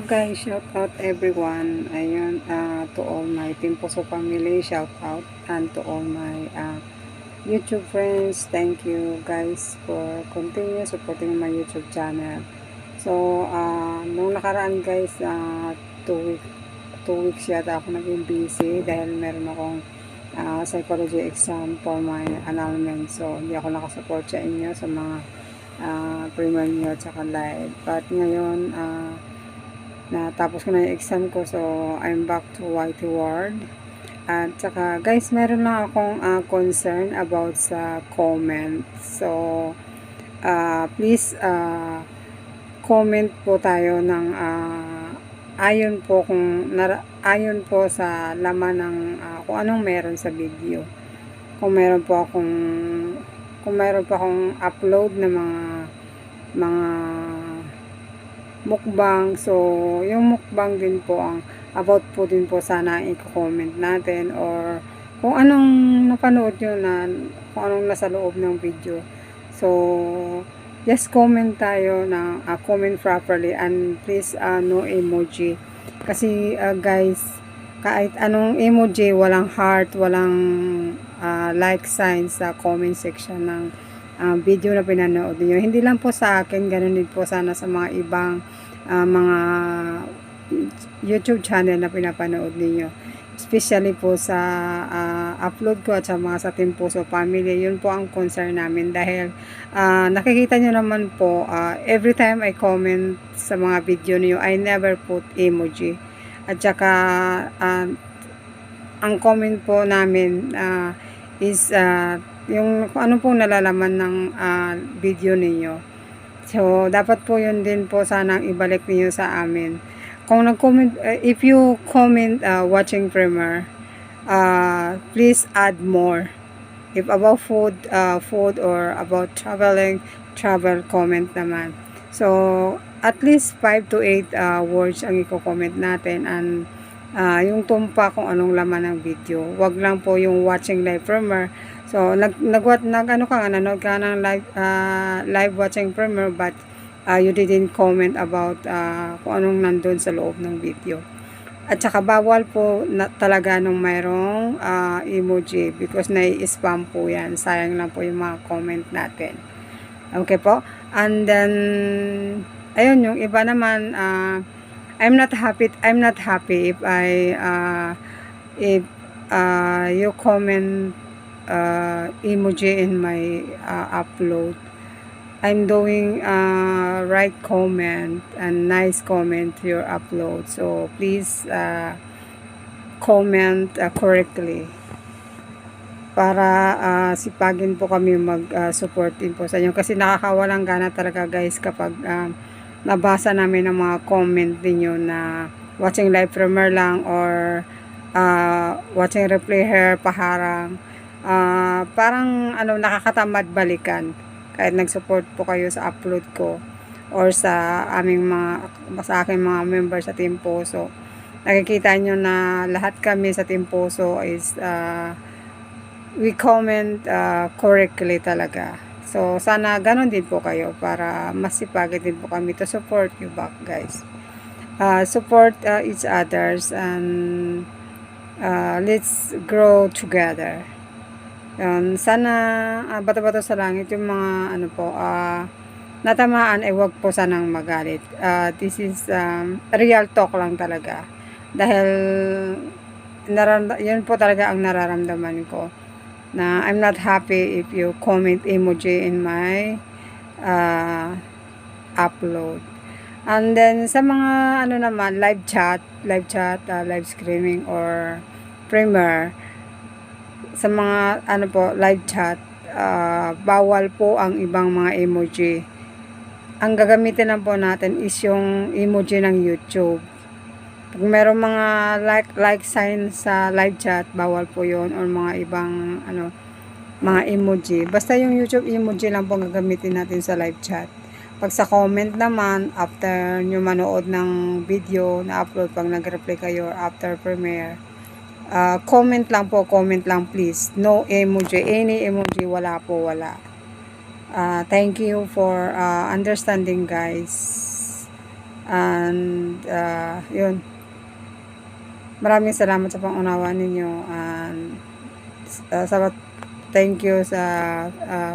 guys, shout out everyone. Ayun, to all my Team Puso family, shout out. And to all my YouTube friends, thank you guys for continue supporting my YouTube channel. So, nung nakaraan guys, 2 week, 2 weeks yata ako naging busy dahil meron akong psychology exam for my annulment. So, hindi ako nakasupport sa inyo sa mga premiere nyo at saka live. But ngayon, natapos ko na yung exam ko, so I'm back to YT Ward. At saka guys, meron lang akong concern about sa comment. So please comment po tayo ng ayon po ayon po sa laman ng kung anong meron sa video. Kung meron po akong upload na mga mukbang, so yung mukbang din po ang about po din po sana i-comment natin, or kung anong napanood nyo na kung anong nasa loob ng video. So just comment tayo na comment properly, and please no emoji, kasi guys, kahit anong emoji, walang heart, walang like sign sa comment section ng video na pinanood niyo. Hindi lang po sa akin, ganun din po sana sa mga ibang mga YouTube channel na pinapanood niyo. Especially po sa upload ko at sa mga sa Team Puso family, yun po ang concern namin, dahil nakikita nyo naman po, every time I comment sa mga video niyo, I never put emoji. At saka ang comment po namin is yung kung ano pong nalalaman ng video ninyo. So dapat po yun din po sanang ibalik niyo sa amin. Kung nag-comment, if you comment watching premiere, please add more. If about food or about travel comment naman. So at least 5 to 8 words ang i-comment natin, and yung tumpa kung anong laman ng video. Wag lang po yung watching live premiere. So nanood ka ng live watching premiere, but you didn't comment about kung anong nandun sa loob ng video. At saka bawal po talaga nung mayroong emoji, because nai-spam po yan. Sayang lang po yung mga comment natin. Okay po? And then ayun, yung iba naman, I'm not happy if you comment emoji in my upload. I'm doing right comment and nice comment to your upload. So please comment correctly, para sipagin po kami mag-support din po sa inyo, kasi nakakawalang gana talaga guys kapag nabasa namin ang mga comment niyo na watching live premiere lang, or watching replay here, paharang. Parang nakakatamad balikan kahit nag-support po kayo sa upload ko or sa aking mga members sa Team Puso. Nakikita nyo na lahat kami sa Team Puso is we comment correctly talaga. So sana ganon din po kayo, para masipagin din po kami to support you back guys. Support each others, and let's grow together. Sana bato-bato sa langit yung mga natamaan ay wag po sanang magalit. This is real talk lang talaga, dahil yun po talaga ang nararamdaman ko, na I'm not happy if you comment emoji in my upload. And then sa mga naman live chat, live streaming or premiere, sa mga live chat, bawal po ang ibang mga emoji. Ang gagamitin lang po natin is yung emoji ng YouTube. Pag meron mga like sign sa live chat, bawal po yon, or mga ibang mga emoji. Basta yung YouTube emoji lang po gagamitin natin sa live chat. Pag sa comment naman, after nyo manood ng video na upload, pag nag-reply kayo after premiere, comment lang please. No emoji. Any emoji, wala po, wala. Thank you for understanding guys. And yun, maraming salamat sa pangunawa ninyo, and thank you sa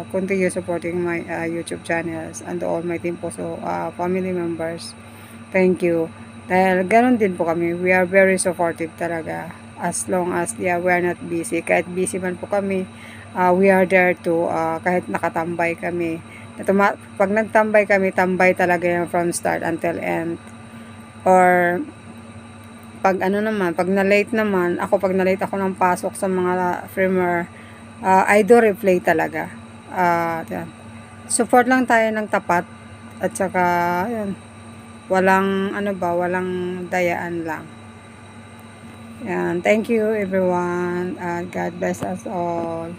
continue supporting my YouTube channels and all my team po, so family members. Thank you. Dahil ganun din po kami. We are very supportive talaga. As long as we are not busy. Kahit busy man po kami, we are there to, kahit nakatambay kami. Pag nagtambay kami, tambay talaga yan from start until end. Or, pag na-late naman, pag na-late ako ng pasok sa mga framer, I do replay talaga. Yan. Support lang tayo ng tapat. At saka, yun, walang dayaan lang. Yan. Thank you everyone. God bless us all.